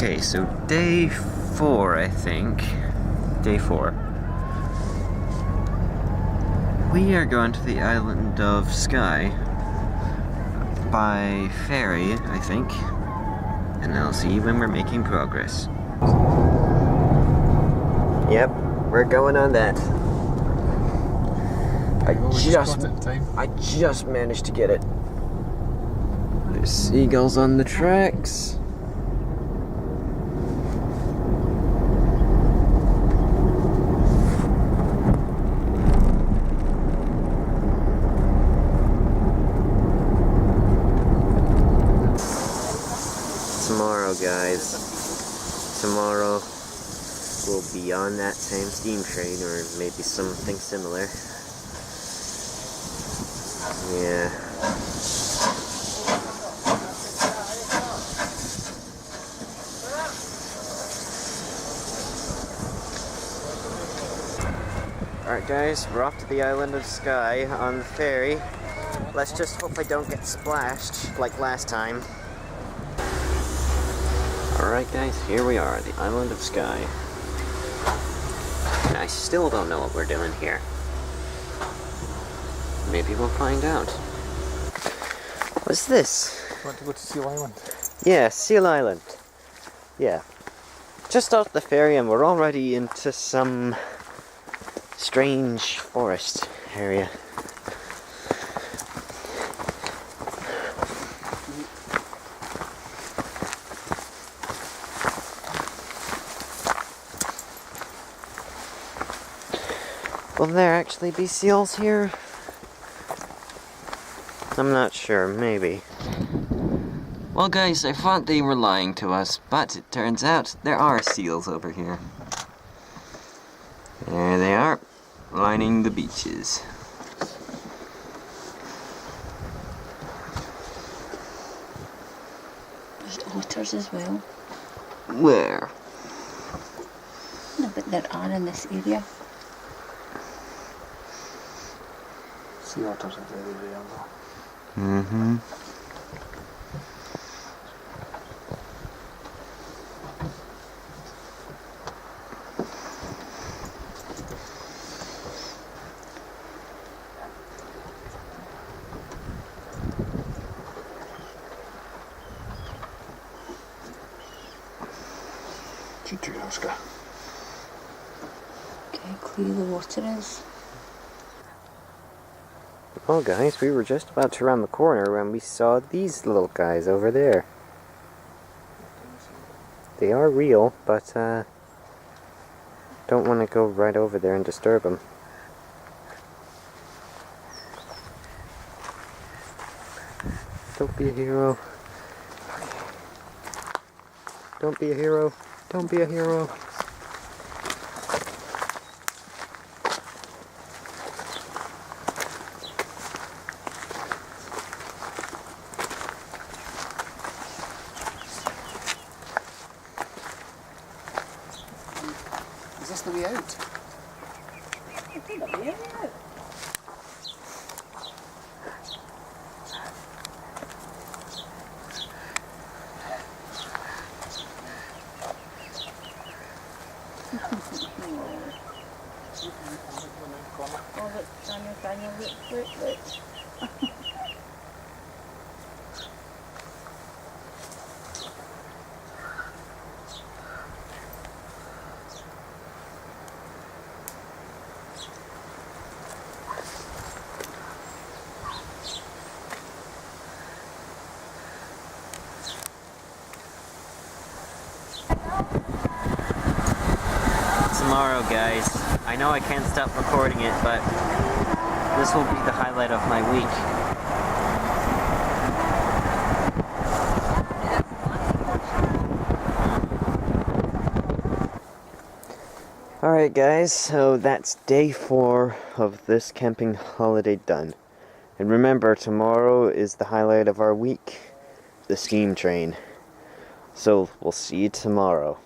Okay, so day 4, I think. Day 4. We are going to the island of Skye by ferry, I think. And I'll see you when we're making progress. Yep, we're going on that. I just managed to get it. There's seagulls on the tracks. Tomorrow, guys. Tomorrow we'll be on that same steam train, or maybe something similar. Yeah. Alright guys, we're off to the island of Skye on the ferry. Let's just hope I don't get splashed like last time. Alright guys, here we are, the island of Skye. And I still don't know what we're doing here. Maybe we'll find out. What's this? You want to go to Seal Island? Yeah, Seal Island. Yeah. Just off the ferry and we're already into some strange forest area. Will there actually be seals here? I'm not sure, maybe. Well guys, I thought they were lying to us, but it turns out there are seals over here. There they are, lining the beaches. There's otters as well. Where? No, but there are in this area. Sea otters are very rare though. Mm-hmm. Okay, how clear the water is. Well guys, we were just about to round the corner when we saw these little guys over there. They are real, but don't want to go right over there and disturb them. Don't be a hero. Don't be a hero. Don't be a hero. Is this the way out? I think that'll be out. Oh, look, Daniel, look. Tomorrow, guys. I know I can't stop recording it, but this will be the highlight of my week. Alright guys, so that's day 4 of this camping holiday done. And remember, tomorrow is the highlight of our week, the steam train. So we'll see you tomorrow.